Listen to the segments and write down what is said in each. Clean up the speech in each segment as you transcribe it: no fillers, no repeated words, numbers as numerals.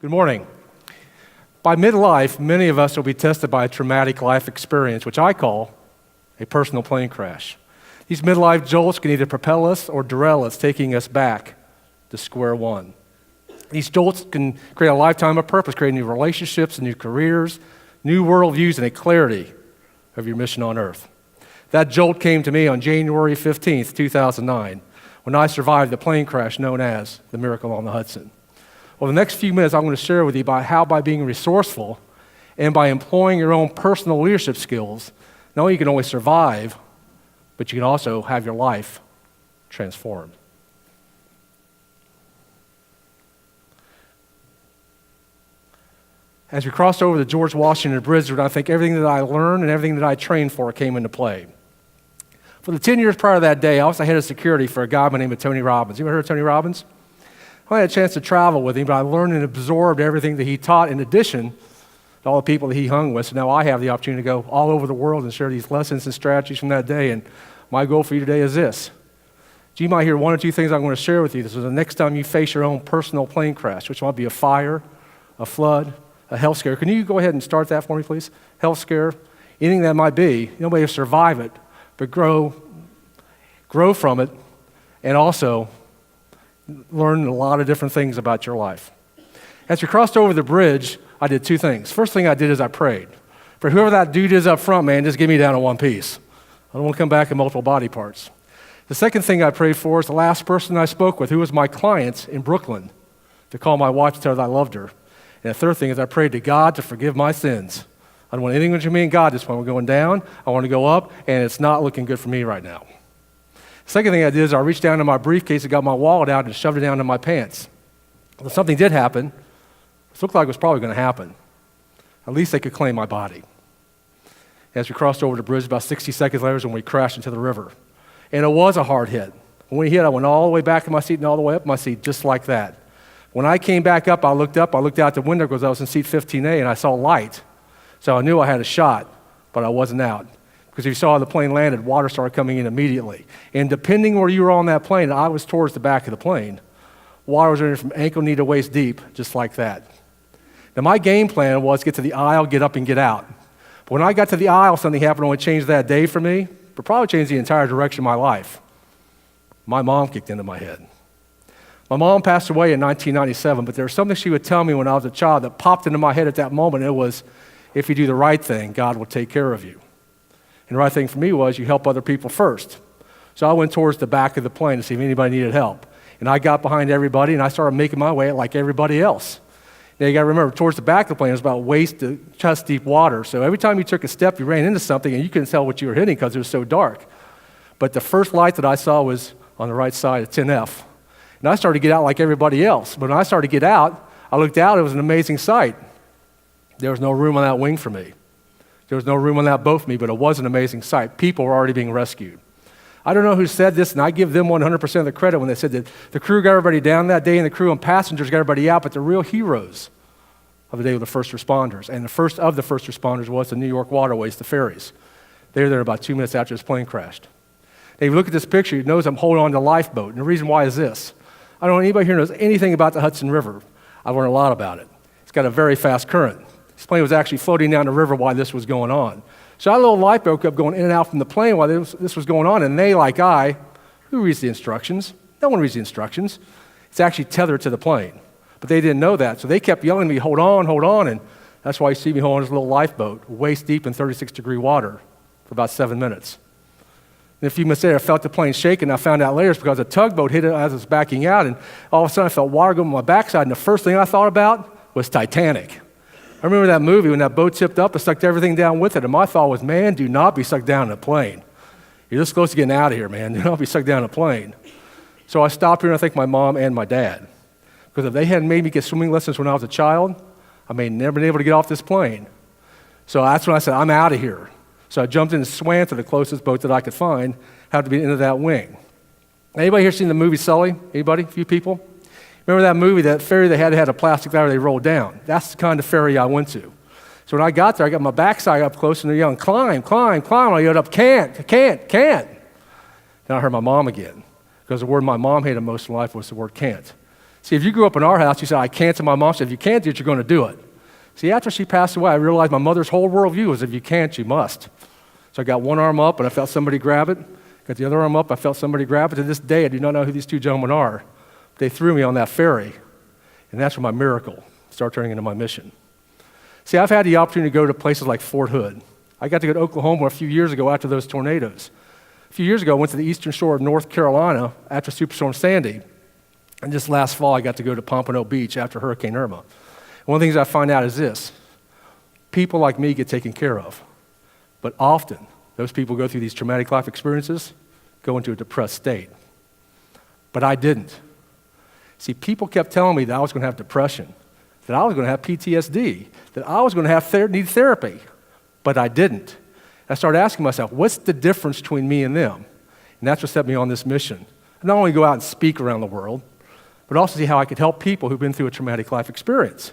Good morning. By midlife, many of us will be tested by a traumatic life experience, which I call a personal plane crash. These midlife jolts can either propel us or derail us, taking us back to square one. These jolts can create a lifetime of purpose, creating new relationships, new careers, new worldviews, and a clarity of your mission on earth. That jolt came to me on January 15th, 2009, when I survived the plane crash known as the Miracle on the Hudson. Well, the next few minutes I'm going to share with you about how by being resourceful and by employing your own personal leadership skills, not only you can always survive, but you can also have your life transformed. As we crossed over the George Washington Bridge, I think everything that I learned and everything that I trained for came into play. For the 10 years prior to that day, I was the head of security for a guy by the name of Tony Robbins. You ever heard of Tony Robbins? I had a chance to travel with him, but I learned and absorbed everything that he taught in addition to all the people that he hung with. So now I have the opportunity to go all over the world and share these lessons and strategies from that day. And my goal for you today is this. You might hear one or two things I'm going to share with you. This is the next time you face your own personal plane crash, which might be a fire, a flood, a health scare. Can you go ahead and start that for me, please? Health scare, anything that might be. Nobody will survive it, but grow from it, and also learn a lot of different things about your life. As we crossed over the bridge, I did two things. First thing I did is I prayed. For whoever that dude is up front, man, just get me down to one piece. I don't want to come back in multiple body parts. The second thing I prayed for is the last person I spoke with, who was my client in Brooklyn, to call my wife to tell her that I loved her. And the third thing is I prayed to God to forgive my sins. I don't want anything between me and God this point. We're going down. I want to go up, and it's not looking good for me right now. Second thing I did is I reached down in my briefcase and got my wallet out and shoved it down in my pants. Well, something did happen. It looked like it was probably going to happen. At least they could claim my body. As we crossed over the bridge, about 60 seconds later is when we crashed into the river. And it was a hard hit. When we hit, I went all the way back in my seat and all the way up in my seat, just like that. When I came back up, I looked out the window because I was in seat 15A, and I saw light. So I knew I had a shot, but I wasn't out. Because if you saw the plane landed, water started coming in immediately. And depending where you were on that plane, I was towards the back of the plane. Water was running from ankle knee to waist deep, just like that. Now my game plan was get to the aisle, get up, and get out. But when I got to the aisle, something happened that only changed that day for me, but probably changed the entire direction of my life. My mom kicked into my head. My mom passed away in 1997, but there was something she would tell me when I was a child that popped into my head at that moment. It was, if you do the right thing, God will take care of you. And the right thing for me was you help other people first. So I went towards the back of the plane to see if anybody needed help. And I got behind everybody, and I started making my way like everybody else. Now you got to remember, towards the back of the plane, it was about waist to chest deep water. So every time you took a step, you ran into something, and you couldn't tell what you were hitting because it was so dark. But the first light that I saw was on the right side of 10F. And I started to get out like everybody else. But when I started to get out, I looked out, it was an amazing sight. There was no room on that wing for me. There was no room on that boat for me, but it was an amazing sight. People were already being rescued. I don't know who said this, and I give them 100% of the credit when they said that the crew got everybody down that day, and the crew and passengers got everybody out, but the real heroes of the day were the first responders. And the first of the first responders was the New York waterways, the ferries. They were there about 2 minutes after this plane crashed. Now, if you look at this picture, you notice I'm holding on to a lifeboat, and the reason why is this. I don't know anybody here knows anything about the Hudson River. I've learned a lot about it. It's got a very fast current. This plane was actually floating down the river while this was going on. So our little lifeboat kept going in and out from the plane while this was going on, and they, like who reads the instructions? No one reads the instructions. It's actually tethered to the plane. But they didn't know that, so they kept yelling at me, hold on, and that's why you see me holding this little lifeboat, waist deep in 36-degree water for about 7 minutes. And a few minutes later, I felt the plane shaking, and I found out later it's because a tugboat hit it as it was backing out, and all of a sudden I felt water going on my backside, and the first thing I thought about was Titanic. I remember that movie when that boat tipped up and sucked everything down with it, and my thought was, man, do not be sucked down in a plane. You're this close to getting out of here, man. Do not be sucked down in a plane. So I stopped here, and I think my mom and my dad. Because if they hadn't made me get swimming lessons when I was a child, I may have never been able to get off this plane. So that's when I said, I'm out of here. So I jumped in and swam to the closest boat that I could find, had to be into that wing. Anybody here seen the movie Sully? Anybody? A few people? Remember that movie, that ferry they had a plastic ladder they rolled down? That's the kind of ferry I went to. So when I got there, I got my backside up close, and they're yelling, climb. I yelled up, can't. Then I heard my mom again, because the word my mom hated most in life was the word can't. See, if you grew up in our house, you said, I can't, and my mom said, if you can't do it, you're going to do it. See, after she passed away, I realized my mother's whole worldview was if you can't, you must. So I got one arm up, and I felt somebody grab it. Got the other arm up, I felt somebody grab it. To this day, I do not know who these two gentlemen are. They threw me on that ferry, and that's where my miracle started turning into my mission. See, I've had the opportunity to go to places like Fort Hood. I got to go to Oklahoma a few years ago after those tornadoes. A few years ago, I went to the eastern shore of North Carolina after Superstorm Sandy. And just last fall, I got to go to Pompano Beach after Hurricane Irma. And one of the things I find out is this: people like me get taken care of. But often, those people go through these traumatic life experiences, go into a depressed state. But I didn't. See, people kept telling me that I was going to have depression, that I was going to have PTSD, that I was going to have need therapy. But I didn't. I started asking myself, what's the difference between me and them? And that's what set me on this mission. And not only go out and speak around the world, but also see how I could help people who've been through a traumatic life experience.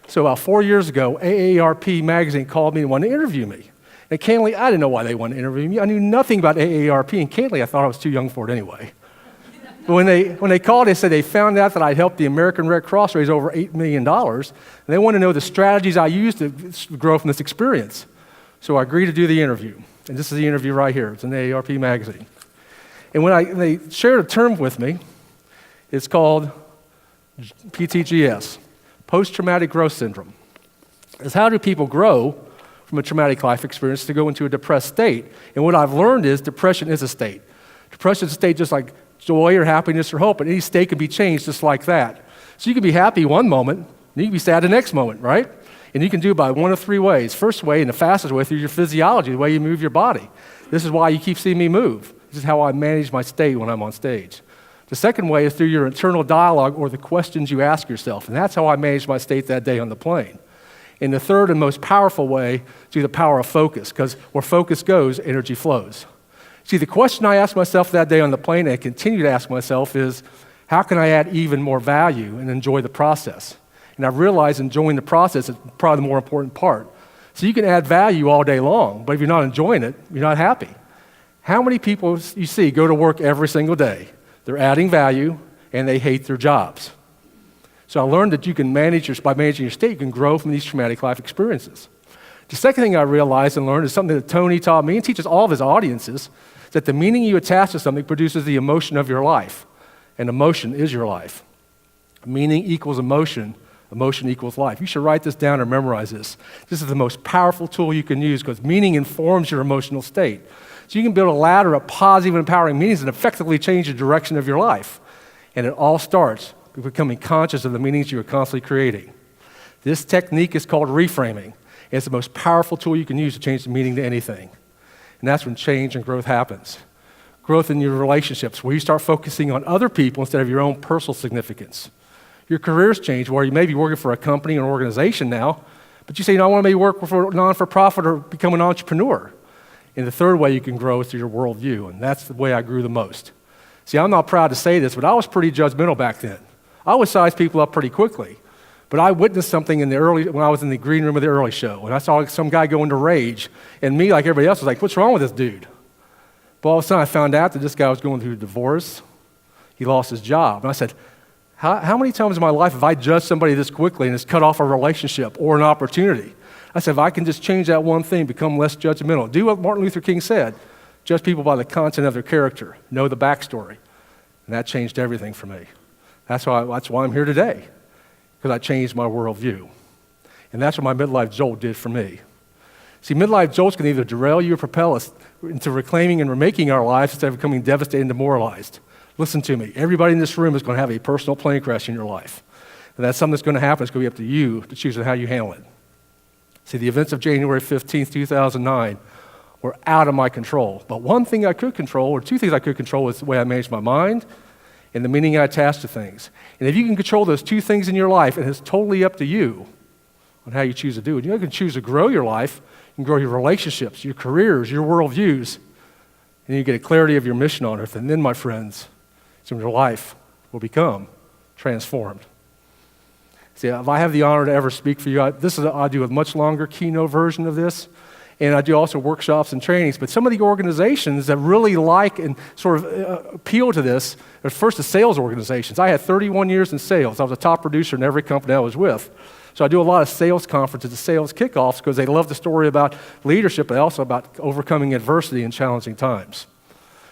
So about 4 years ago, AARP magazine called me and wanted to interview me. And candidly, I didn't know why they wanted to interview me. I knew nothing about AARP, and candidly, I thought I was too young for it anyway. But when they called, they said they found out that I'd helped the American Red Cross raise over $8 million, and they wanted to know the strategies I used to grow from this experience. So I agreed to do the interview. And this is the interview right here. It's in AARP magazine. And when they shared a term with me, it's called PTGS, post-traumatic growth syndrome. It's how do people grow from a traumatic life experience to go into a depressed state? And what I've learned is depression is a state. Depression is a state just like joy or happiness or hope, and any state can be changed just like that. So you can be happy one moment, and you can be sad the next moment, right? And you can do it by one of three ways. First way, and the fastest way, through your physiology, the way you move your body. This is why you keep seeing me move. This is how I manage my state when I'm on stage. The second way is through your internal dialogue or the questions you ask yourself, and that's how I managed my state that day on the plane. And the third and most powerful way is through the power of focus, because where focus goes, energy flows. See, the question I asked myself that day on the plane, and I continue to ask myself, is how can I add even more value and enjoy the process? And I've realized enjoying the process is probably the more important part. So you can add value all day long, but if you're not enjoying it, you're not happy. How many people you see go to work every single day? They're adding value, and they hate their jobs. So I learned that you can by managing your state, you can grow from these traumatic life experiences. The second thing I realized and learned is something that Tony taught me and teaches all of his audiences, that the meaning you attach to something produces the emotion of your life, and emotion is your life. Meaning equals emotion, emotion equals life. You should write this down or memorize this. This is the most powerful tool you can use because meaning informs your emotional state. So you can build a ladder of positive and empowering meanings and effectively change the direction of your life. And it all starts with becoming conscious of the meanings you are constantly creating. This technique is called reframing. And it's the most powerful tool you can use to change the meaning to anything. And that's when change and growth happens. Growth in your relationships, where you start focusing on other people instead of your own personal significance. Your careers change, where you may be working for a company or an organization now, but you say, I want to maybe work for non-for-profit or become an entrepreneur. And the third way you can grow is through your worldview, and that's the way I grew the most. See, I'm not proud to say this, but I was pretty judgmental back then. I would size people up pretty quickly. But I witnessed something when I was in the green room of the early show, and I saw some guy go into rage, and me, like everybody else, was like, what's wrong with this dude? But all of a sudden, I found out that this guy was going through a divorce. He lost his job. And I said, how many times in my life have I judged somebody this quickly and it's cut off a relationship or an opportunity? I said, if I can just change that one thing, become less judgmental, do what Martin Luther King said, judge people by the content of their character, know the backstory. And that changed everything for me. That's why I'm here today, because I changed my worldview. And that's what my midlife jolt did for me. See, midlife jolts can either derail you or propel us into reclaiming and remaking our lives instead of becoming devastated and demoralized. Listen to me. Everybody in this room is going to have a personal plane crash in your life. And that's something that's going to happen. It's going to be up to you to choose how you handle it. See, the events of January 15th, 2009 were out of my control. But one thing I could control, or two things I could control, was the way I managed my mind and the meaning I attached to things. And if you can control those two things in your life, and it's totally up to you on how you choose to do it. You can choose to grow your life, you can grow your relationships, your careers, your worldviews, and you get a clarity of your mission on earth. And then, my friends, your life will become transformed. See, if I have the honor to ever speak for you, I do a much longer keynote version of this, And I do also workshops and trainings. But some of the organizations that really like and sort of appeal to this are first the sales organizations. I had 31 years in sales. I was a top producer in every company I was with. So I do a lot of sales conferences and sales kickoffs because they love the story about leadership, but also about overcoming adversity in challenging times.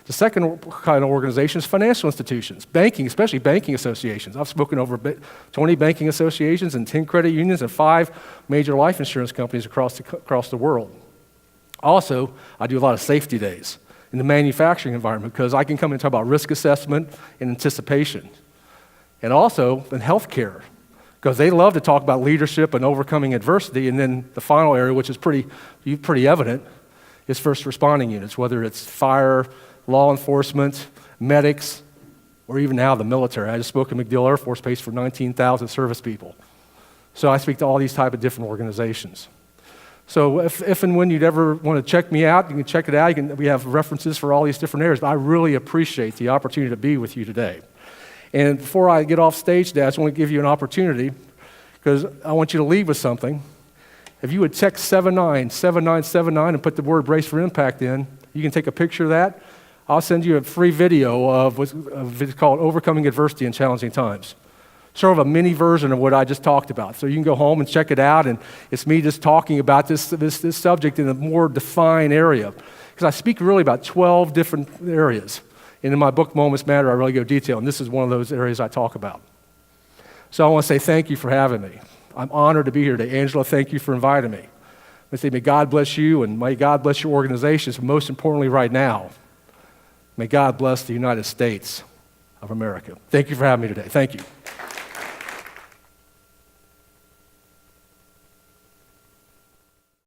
The second kind of organization is financial institutions, banking, especially banking associations. I've spoken over 20 banking associations and 10 credit unions and 5 major life insurance companies across the world. Also, I do a lot of safety days in the manufacturing environment because I can come and talk about risk assessment and anticipation. And also in healthcare, because they love to talk about leadership and overcoming adversity. And then the final area, which is pretty evident, is first responding units, whether it's fire, law enforcement, medics, or even now the military. I just spoke at MacDill Air Force Base for 19,000 service people. So I speak to all these type of different organizations. So if and when you'd ever want to check me out, you can check it out. We have references for all these different areas, but I really appreciate the opportunity to be with you today. And before I get off stage today, I just want to give you an opportunity because I want you to leave with something. If you would text 797979 and put the word Brace for Impact in, you can take a picture of that. I'll send you a free video of what's called Overcoming Adversity in Challenging Times. Sort of a mini version of what I just talked about. So you can go home and check it out, and it's me just talking about this subject in a more defined area. Because I speak really about 12 different areas. And in my book, Moments Matter, I really go detail, and this is one of those areas I talk about. So I want to say thank you for having me. I'm honored to be here today. Angela, thank you for inviting me. I say may God bless you, and may God bless your organizations, but most importantly right now, may God bless the United States of America. Thank you for having me today. Thank you.